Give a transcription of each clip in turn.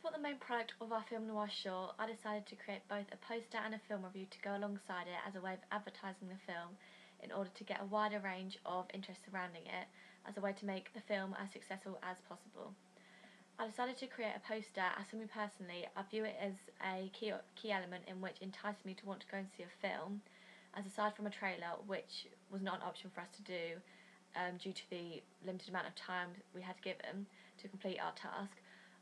support the main product of our film noir short, I decided to create both a poster and a film review to go alongside it as a way of advertising the film in order to get a wider range of interest surrounding it, as a way to make the film as successful as possible. I decided to create a poster as, for me personally, I view it as a key element in which enticed me to want to go and see a film, as aside from a trailer, which was not an option for us to do due to the limited amount of time we had given to complete our task.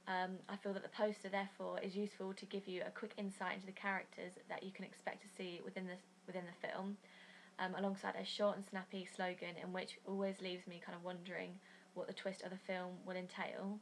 I feel that the poster therefore is useful to give you a quick insight into the characters that you can expect to see within the film, alongside a short and snappy slogan in which always leaves me kind of wondering what the twist of the film will entail.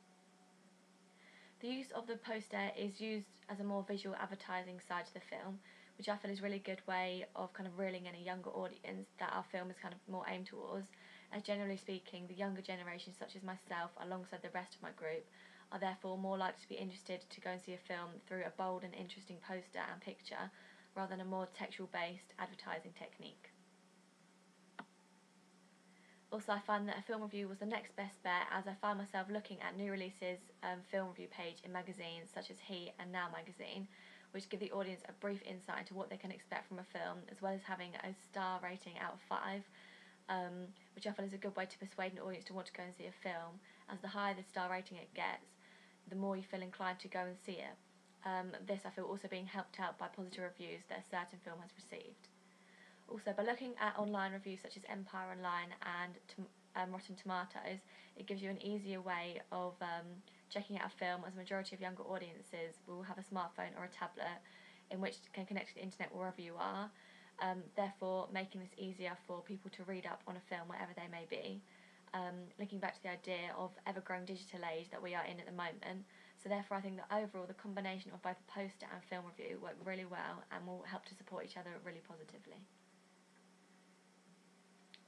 The use of the poster is used as a more visual advertising side to the film, which I feel is a really good way of kind of reeling in a younger audience that our film is kind of more aimed towards, as generally speaking the younger generation such as myself alongside the rest of my group are therefore more likely to be interested to go and see a film through a bold and interesting poster and picture rather than a more textual based advertising technique. Also, I find that a film review was the next best bet, as I found myself looking at new releases film review page in magazines such as Heat and Now magazine, which give the audience a brief insight into what they can expect from a film, as well as having a star rating out of 5, which I feel is a good way to persuade an audience to want to go and see a film, as the higher the star rating it gets, the more you feel inclined to go and see it. This I feel also being helped out by positive reviews that a certain film has received. Also, by looking at online reviews such as Empire Online and Rotten Tomatoes, it gives you an easier way of checking out a film, as a majority of younger audiences will have a smartphone or a tablet in which can connect to the internet wherever you are, therefore making this easier for people to read up on a film wherever they may be. Linking back to the idea of ever-growing digital age that we are in at the moment, so therefore I think that overall the combination of both poster and film review work really well and will help to support each other really positively.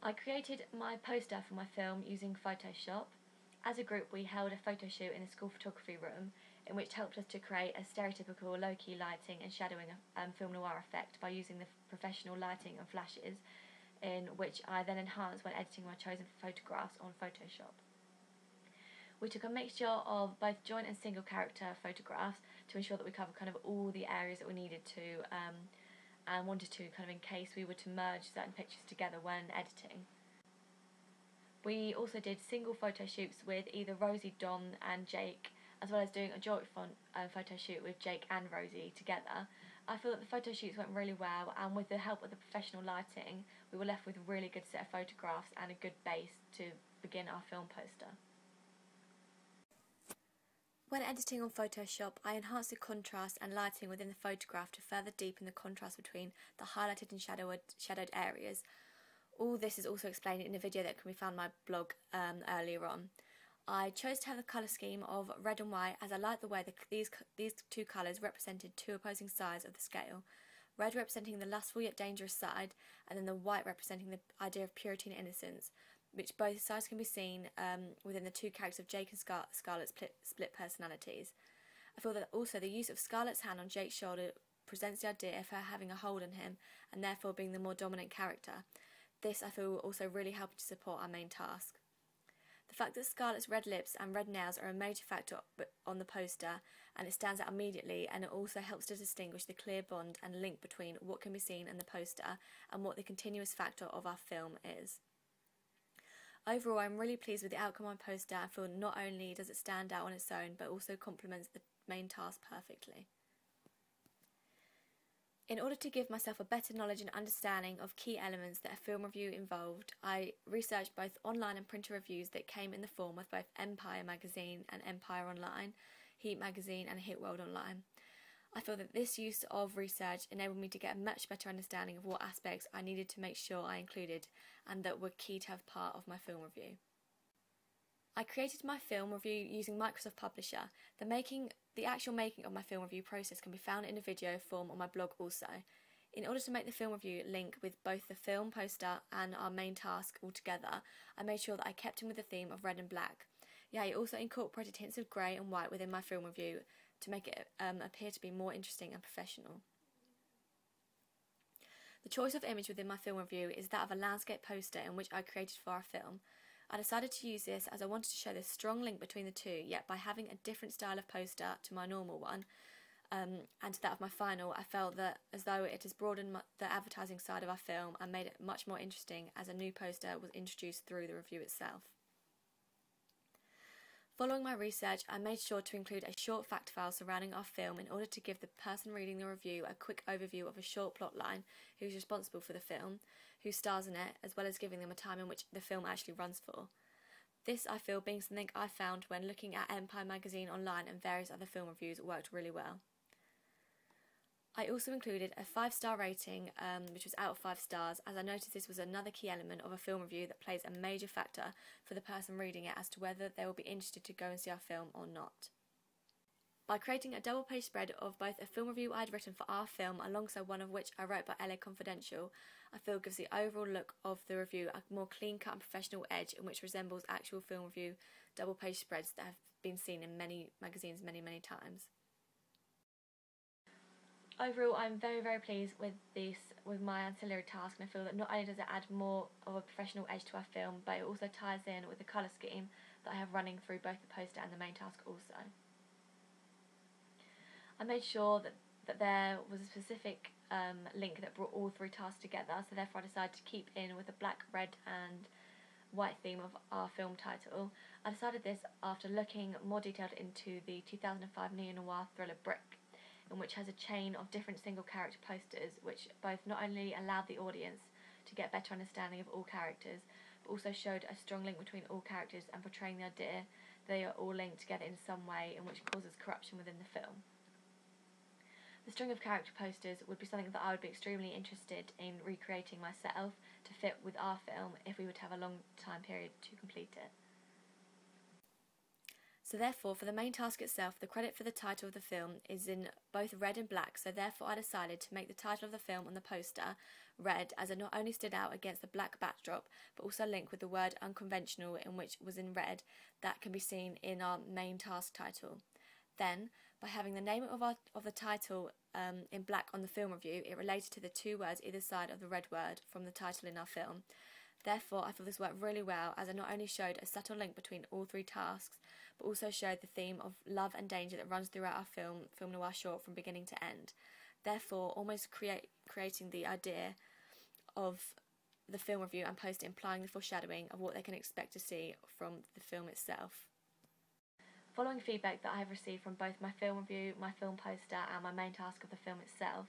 I created my poster for my film using Photoshop. As a group, we held a photo shoot in the school photography room, in which helped us to create a stereotypical low-key lighting and shadowing film noir effect by using the professional lighting and flashes, in which I then enhanced when editing my chosen photographs on Photoshop. We took a mixture of both joint and single character photographs to ensure that we covered kind of all the areas that we needed to, and wanted to, kind of in case we were to merge certain pictures together when editing. We also did single photo shoots with either Rosie, Dom and Jake, as well as doing a joint photo shoot with Jake and Rosie together. I feel that the photo shoots went really well, and with the help of the professional lighting we were left with a really good set of photographs and a good base to begin our film poster. When editing on Photoshop, I enhanced the contrast and lighting within the photograph to further deepen the contrast between the highlighted and shadowed areas. All this is also explained in a video that can be found on my blog earlier on. I chose to have the colour scheme of red and white, as I like the way that these two colours represented two opposing sides of the scale. Red representing the lustful yet dangerous side, and then the white representing the idea of purity and innocence, which both sides can be seen within the two characters of Jake and Scarlett's split personalities. I feel that also the use of Scarlett's hand on Jake's shoulder presents the idea of her having a hold on him and therefore being the more dominant character. This I feel will also really help to support our main task. The fact that Scarlett's red lips and red nails are a major factor on the poster, and it stands out immediately, and it also helps to distinguish the clear bond and link between what can be seen in the poster and what the continuous factor of our film is. Overall, I'm really pleased with the outcome of my poster and feel not only does it stand out on its own, but also complements the main task perfectly. In order to give myself a better knowledge and understanding of key elements that a film review involved, I researched both online and printer reviews that came in the form of both Empire magazine and Empire Online, Heat magazine and Hit World Online. I feel that this use of research enabled me to get a much better understanding of what aspects I needed to make sure I included and that were key to have part of my film review. I created my film review using Microsoft Publisher. The actual making of my film review process can be found in a video form on my blog also. In order to make the film review link with both the film poster and our main task all together, I made sure that I kept in with the theme of red and black. Yeah, I also incorporated hints of grey and white within my film review to make it appear to be more interesting and professional. The choice of image within my film review is that of a landscape poster in which I created for our film. I decided to use this as I wanted to show this strong link between the two, yet by having a different style of poster to my normal one, and to that of my final, I felt that as though it has broadened the advertising side of our film and made it much more interesting as a new poster was introduced through the review itself. Following my research, I made sure to include a short fact file surrounding our film in order to give the person reading the review a quick overview of a short plot line, who is responsible for the film, who stars in it, as well as giving them a time in which the film actually runs for. This, I feel, being something I found when looking at Empire magazine online and various other film reviews, worked really well. I also included a 5-star rating, which was out of 5 stars, as I noticed this was another key element of a film review that plays a major factor for the person reading it as to whether they will be interested to go and see our film or not. By creating a double-page spread of both a film review I had written for our film alongside one of which I wrote by LA Confidential, I feel gives the overall look of the review a more clean-cut and professional edge in which resembles actual film review double-page spreads that have been seen in many magazines many times. Overall, I'm very pleased with my ancillary task, and I feel that not only does it add more of a professional edge to our film, but it also ties in with the colour scheme that I have running through both the poster and the main task also. I made sure that there was a specific link that brought all 3 tasks together, so therefore I decided to keep in with the black, red and white theme of our film title. I decided this after looking more detailed into the 2005 neo-noir thriller Brick, in which has a chain of different single character posters which both not only allowed the audience to get a better understanding of all characters, but also showed a strong link between all characters and portraying the idea they are all linked together in some way in which causes corruption within the film. The string of character posters would be something that I would be extremely interested in recreating myself to fit with our film if we were to have a long time period to complete it. So therefore, for the main task itself, the credit for the title of the film is in both red and black, so therefore I decided to make the title of the film on the poster red, as it not only stood out against the black backdrop, but also linked with the word unconventional, in which was in red, that can be seen in our main task title. Then, by having the name of the title in black on the film review, it related to the 2 words either side of the red word from the title in our film. Therefore, I feel this worked really well, as it not only showed a subtle link between all 3 tasks, but also showed the theme of love and danger that runs throughout our film noir short from beginning to end. Therefore, almost creating the idea of the film review and poster implying the foreshadowing of what they can expect to see from the film itself. Following feedback that I have received from both my film review, my film poster and my main task of the film itself,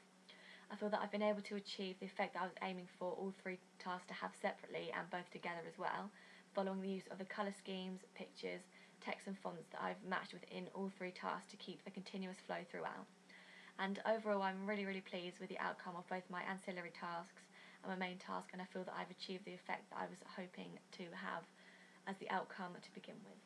I feel that I've been able to achieve the effect that I was aiming for all 3 tasks to have separately and both together as well, following the use of the colour schemes, pictures, text and fonts that I've matched within all 3 tasks to keep a continuous flow throughout. And overall, I'm really pleased with the outcome of both my ancillary tasks and my main task, and I feel that I've achieved the effect that I was hoping to have as the outcome to begin with.